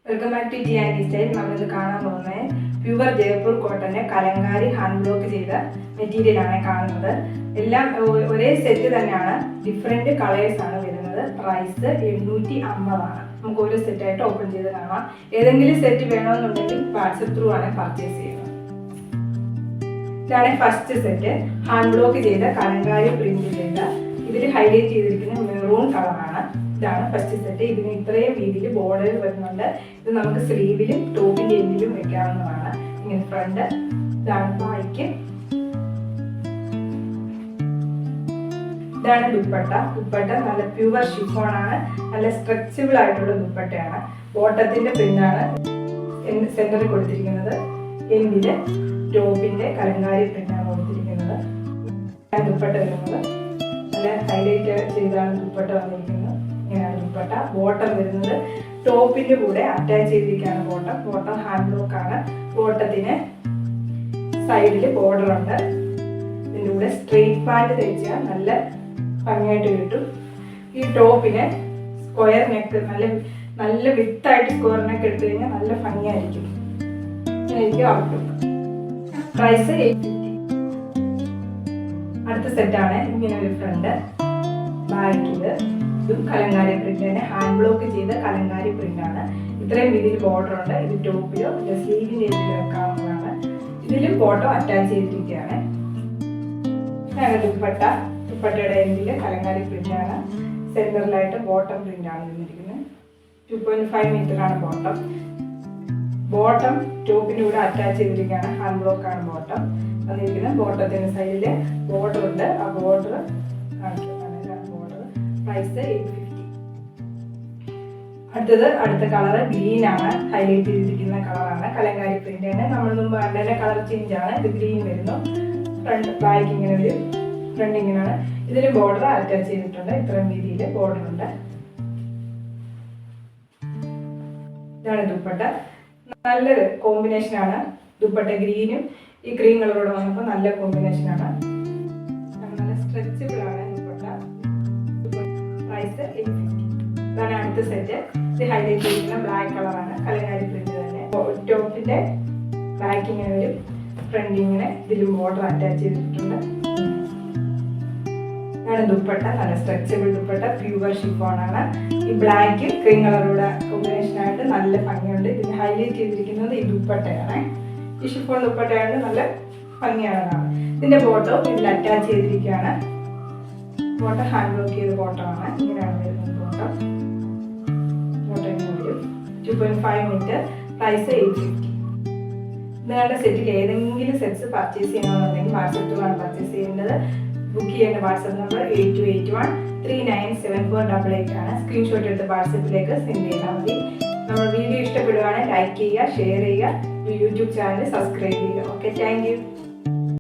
Welcome back to T and style. നമ്മളിത് കാണാൻ പോകുന്നത് പ്യുവർ ജയ്പൂർ കോട്ടന്റെ കലങ്കാരി ഹാൻഡ് ബ്ലോക്ക് ചെയ്ത മെറ്റീരിയലാണ് കാണുന്നത്. എല്ലാം ഒരേ സെറ്റ് തന്നെയാണ്, ഡിഫറെന്റ് കളേഴ്സ് ആണ് വരുന്നത്. പ്രൈസ് 850 ആണ്. നമുക്ക് ഒരു സെറ്റായിട്ട് ഓപ്പൺ ചെയ്ത് കാണാം. ഏതെങ്കിലും സെറ്റ് വേണമെന്നുണ്ടെങ്കിൽ വാട്സപ്പ് ത്രൂ ആണ് പർച്ചേസ് ചെയ്യുന്നത്. ഇതാണ് ഫസ്റ്റ് സെറ്റ്, ഹാൻഡ് ബ്ലോക്ക് ചെയ്ത കലങ്കാരി പ്രിന്റ് ചെയ്ത. ഇതിൽ ഹൈലൈറ്റ് ചെയ്തിരിക്കുന്ന മെറൂൺ കളറാണ്. ഇതാണ് ഫസ്റ്റ് സെറ്റ്. ഇതിന് ഇത്രയും രീതിയിൽ ബോർഡർ വരുന്നുണ്ട്. ഇത് നമുക്ക് സ്ലീവിലും ടോപ്പിന്റെ എൻഡിലും വെക്കാവുന്നതാണ്. ഇങ്ങനെ ഫ്രണ്ട്. ഇതാണ് ബാക്ക്. ഇതാണ് ദുപ്പട്ട. ദുപ്പട്ട നല്ല പ്യുവർ ഷിഫോൺ ആണ്, നല്ല സ്ട്രെച്ചബിൾ ആയിട്ടുള്ള ദുപ്പട്ടയാണ്. ബോട്ടത്തിന്റെ പ്രിന്റാണ് സെന്ററിൽ കൊടുത്തിരിക്കുന്നത്. എൻഡില് ടോപ്പിന്റെ കലങ്കാരി പ്രിന്റാണ് കൊടുത്തിരിക്കുന്നത്. ദുപ്പട്ട വരുന്നത് നല്ല ഹൈലൈറ്റ് ചെയ്താണ് ദുപ്പട്ട വന്നിരിക്കുന്നത്. ഇങ്ങനെയാണ് ദുപ്പട്ട. ബോട്ടം വരുന്നത് ടോപ്പിന്റെ കൂടെ അറ്റാച്ച് ചെയ്തിരിക്കുകയാണ്. ബോട്ടം ഹാൻഡ് ബ്ലോക്ക് ആണ്. ബോട്ടത്തിന് സൈഡിൽ ബോർഡർ ഉണ്ട്. ഇതിൻ്റെ കൂടെ സ്ട്രെയിറ്റ് പാൻറ് തയ്ച്ചാൽ നല്ല ഭംഗിയായിട്ട് കിട്ടും. ഈ ടോപ്പിന് സ്ക്വയർ നെക്ക്, നല്ല വിത്തായിട്ട് സ്ക്വയർ നെക്ക് എടുത്തു കഴിഞ്ഞാൽ നല്ല ഭംഗിയായിരിക്കും. ഇങ്ങനെയായിരിക്കും ഔട്ട്ലുക്ക്. പ്രൈസ് 850. അടുത്ത സെറ്റാണ് ഇങ്ങനെ ഒരു ഫ്രണ്ട്. ബാക്കില് ഇതും കലങ്കാരി പ്രിന്റ് തന്നെ, ഹാൻഡ് ബ്ലോക്ക് ചെയ്ത കലങ്കാരി പ്രിന്റ് ആണ്. ഇത്രയും രീതിയിൽ ബോർഡർ ഉണ്ട്. ഇത് ടോപ്പിലോ സ്ലീവിന്റെ ഏരിയയിലോ വെക്കാവുന്നതാണ്. ഇതിലും ബോട്ടം അറ്റാച്ച് ചെയ്തിരിക്കുകയാണ്. ഇതാണ് ദുപ്പട്ട. ദുപ്പട്ടയുടെ എൻഡില് കലങ്കാരി പ്രിന്റ് ആണ്. സെന്ററിലായിട്ട് ബോട്ടം പ്രിന്റ് ആണ് വന്നിരിക്കുന്നത്. 2.5 മീറ്റർ ആണ് ബോട്ടം. ബോട്ടം ടോപ്പിന്റെ കൂടെ അറ്റാച്ച് ചെയ്തിരിക്കുകയാണ്. ഹാൻഡ് ബ്ലോക്ക് ആണ് ബോട്ടം വന്നിരിക്കുന്നത്. ബോട്ടത്തിന്റെ സൈഡില് ബോർഡർ ഉണ്ട്. ആ ബോർഡർ കാണിക്കുന്നതാണ്. പ്രൈസ് 850. അടുത്ത കളർ ഗ്രീൻ ആണ്. ഹൈലൈറ്റ് ചെയ്തിരിക്കുന്ന കളറാണ്. കലങ്കാരി പ്രിന്റ് ആണ്. നമ്മൾ മുമ്പ് കണ്ടതിന്റെ കളർ ചേഞ്ച് ആണ്. ഇത് ഗ്രീൻ വരുന്നു. ഫ്രണ്ട് ബാക്ക് ഇങ്ങനെ ഒരു ഫ്രണ്ട് ഇങ്ങനെയാണ്. ഇതിന് ബോർഡർ അറ്റാച്ച് ചെയ്തിട്ടുണ്ട്. ഇത്രയും രീതിയിൽ ബോർഡർ ഉണ്ട്. ഇതാണ് ദുപ്പട്ട. നല്ലൊരു കോമ്പിനേഷൻ ആണ്. ദുപ്പട്ട ഗ്രീനും ഈ ക്രീം കളറോടെ വന്നപ്പോൾ നല്ല കോമ്പിനേഷൻ ആണ്. നല്ല സ്ട്രെച്ചബിൾ ആണ് ദുപ്പട്ട. പ്രൈസ് 850. ഇതാണ് അടുത്ത സെറ്റ്. ഇത് ഹൈലൈറ്റ് ചെയ്യുന്ന ബ്ലാക്ക് കളറാണ്. കലങ്കാരി പ്രിന്റ് തന്നെ. ടോപ്പിന്റെ ബാക്ക് ഇങ്ങനെ വരും. ഫ്രണ്ട് ഇങ്ങനെ ഇതിലും ബോർഡർ അറ്റാച്ച് ചെയ്തിട്ടുണ്ട്. ഇതാണ് ദുപ്പട്ട. നല്ല സ്ട്രെച്ചബിൾ ദുപ്പട്ട. പ്യുവർ ഷിഫോൺ ആണ്. ഈ ബ്ലാക്ക് ക്രീം കളറൂടെ കോമ്പിനേഷൻ ആയിട്ട് നല്ല ഭംഗിയുണ്ട്. ഇതിന് ഹൈലൈറ്റ് ചെയ്തിരിക്കുന്നത് ഈ ദുപ്പട്ടയാണ്. ഈ ഷിഫോൺ ദുപ്പട്ടയാണ്. നല്ല ഭംഗിയാണ്. ഇതിന്റെ ബോട്ടോ ഇതിൽ അറ്റാച്ച് ചെയ്തിരിക്കുകയാണ്. ബോട്ടം ഹാൻഡ് ബ്ലോക്ക് ചെയ്ത ബോട്ടമാണ്. ഇങ്ങനെയാണ് വരുന്നത് ബോട്ടം. ബോട്ടം ഇങ്ങനെ വരും. 2.5 മീറ്റർ. പ്രൈസ് 850. നിങ്ങളുടെ സെറ്റിൽ ഏതെങ്കിലും സെറ്റ്സ് പർച്ചേസ് ചെയ്യണമെന്നുണ്ടെങ്കിൽ വാട്സപ്പ് ത്രൂ ആണ് പർച്ചേസ് ചെയ്യേണ്ടത്. ബുക്ക് ചെയ്യേണ്ട വാട്സപ്പ് നമ്പർ 8281397488 ആണ്. സ്ക്രീൻഷോട്ട് എടുത്ത് വാട്സപ്പിലേക്ക് സെൻഡ് ചെയ്താൽ മതി. നമ്മുടെ വീഡിയോ ഇഷ്ടപ്പെടുകയാണെങ്കിൽ ലൈക്ക് ചെയ്യുക, ഷെയർ ചെയ്യുക, യൂട്യൂബ് ചാനൽ സബ്സ്ക്രൈബ് ചെയ്യുക. Okay, thank you.